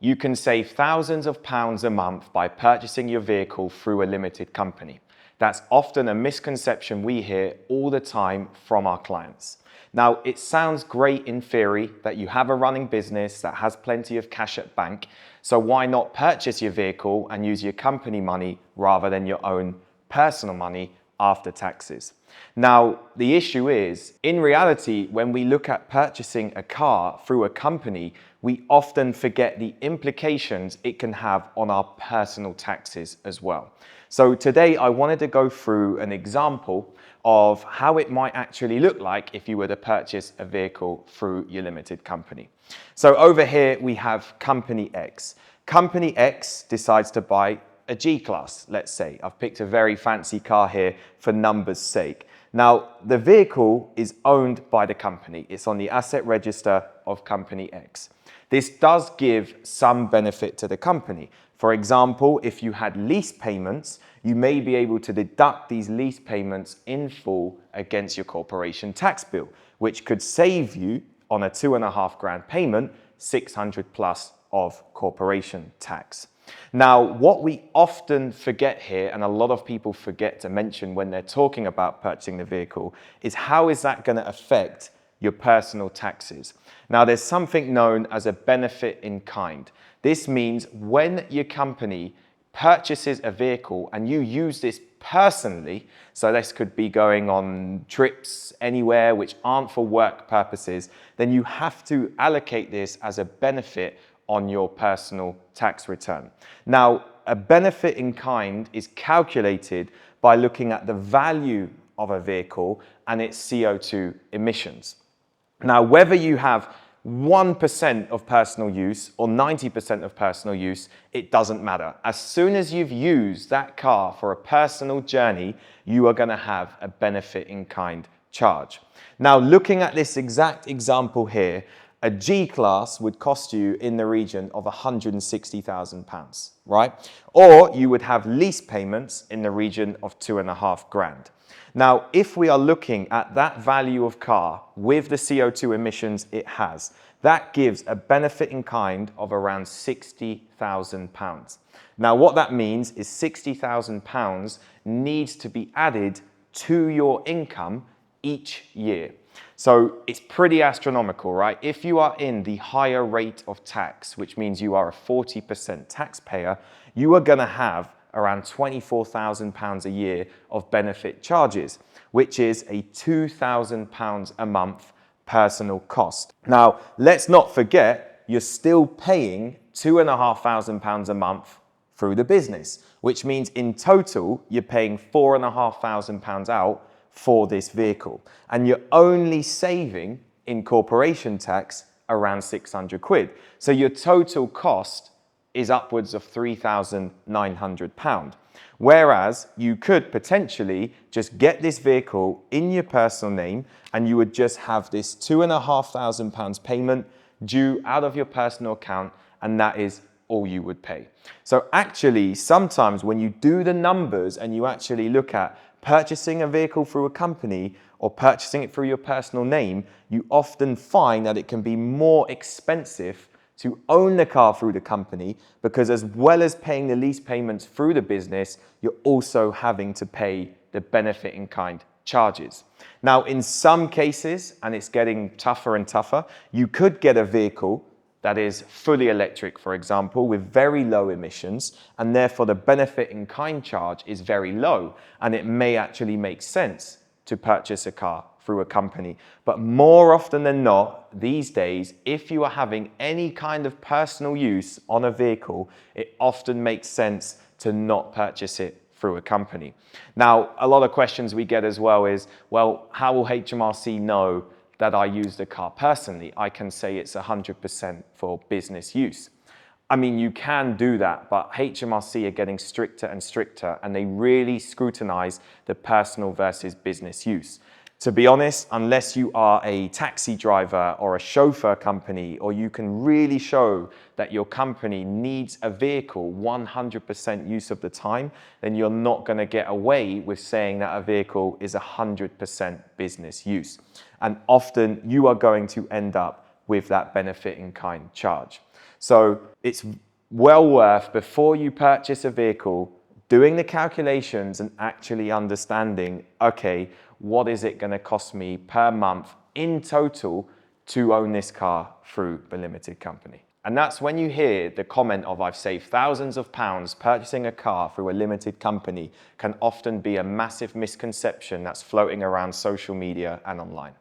You can save thousands of pounds a month by purchasing your vehicle through a limited company. That's often a misconception we hear all the time from our clients. Now, it sounds great in theory that you have a running business that has plenty of cash at bank, so why not purchase your vehicle and use your company money rather than your own personal money after taxes? Now, the issue is, in reality, when we look at purchasing a car through a company, we often forget the implications it can have on our personal taxes as well. So today I wanted to go through an example of how it might actually look like if you were to purchase a vehicle through your limited company. So over here we have Company X. Company X decides to buy a G-Class, let's say. I've picked a very fancy car here for numbers' sake. Now, the vehicle is owned by the company. It's on the asset register of Company X. This does give some benefit to the company. For example, if you had lease payments, you may be able to deduct these lease payments in full against your corporation tax bill, which could save you on a 2.5 grand payment, 600 plus of corporation tax. Now, what we often forget here, and a lot of people forget to mention when they're talking about purchasing the vehicle, is how is that going to affect your personal taxes? Now, there's something known as a benefit in kind. This means when your company purchases a vehicle and you use this personally, so this could be going on trips anywhere which aren't for work purposes, then you have to allocate this as a benefit on your personal tax return. Now, a benefit in kind is calculated by looking at the value of a vehicle and its CO2 emissions. Now, whether you have 1% of personal use or 90% of personal use, it doesn't matter. As soon as you've used that car for a personal journey, you are going to have a benefit in kind charge. Now, looking at this exact example here, a G-Class would cost you in the region of £160,000, right? Or you would have lease payments in the region of 2.5 grand. Now, if we are looking at that value of car with the CO2 emissions it has, that gives a benefit in kind of around £60,000. Now, what that means is £60,000 needs to be added to your income each year. So it's pretty astronomical, right? If you are in the higher rate of tax, which means you are a 40% taxpayer, you are going to have around £24,000 a year of benefit charges, which is a £2,000 a month personal cost. Now, let's not forget, you're still paying £2,500 a month through the business, which means in total, you're paying £4,500 out for this vehicle. And you're only saving in corporation tax around 600 quid. So your total cost is upwards of £3,900. Whereas you could potentially just get this vehicle in your personal name and you would just have this £2,500 payment due out of your personal account, and that is all you would pay. So actually, sometimes when you do the numbers and you actually look at purchasing a vehicle through a company or purchasing it through your personal name, you often find that it can be more expensive to own the car through the company, because as well as paying the lease payments through the business, you're also having to pay the benefit in kind charges. Now, in some cases, and it's getting tougher and tougher, you could get a vehicle that is fully electric, for example, with very low emissions, and therefore the benefit in kind charge is very low, and it may actually make sense to purchase a car through a company. But more often than not, these days, if you are having any kind of personal use on a vehicle, it often makes sense to not purchase it through a company. Now, a lot of questions we get as well is, well, how will HMRC know that I use the car personally? I can say it's 100% for business use. I mean, you can do that, but HMRC are getting stricter and stricter, and they really scrutinize the personal versus business use. To be honest, unless you are a taxi driver or a chauffeur company, or you can really show that your company needs a vehicle 100% use of the time, then you're not going to get away with saying that a vehicle is 100% business use. And often you are going to end up with that benefit in kind charge. So it's well worth, before you purchase a vehicle, doing the calculations and actually understanding, okay, what is it going to cost me per month in total to own this car through the limited company? And that's when you hear the comment of, I've saved thousands of pounds purchasing a car through a limited company, can often be a massive misconception that's floating around social media and online.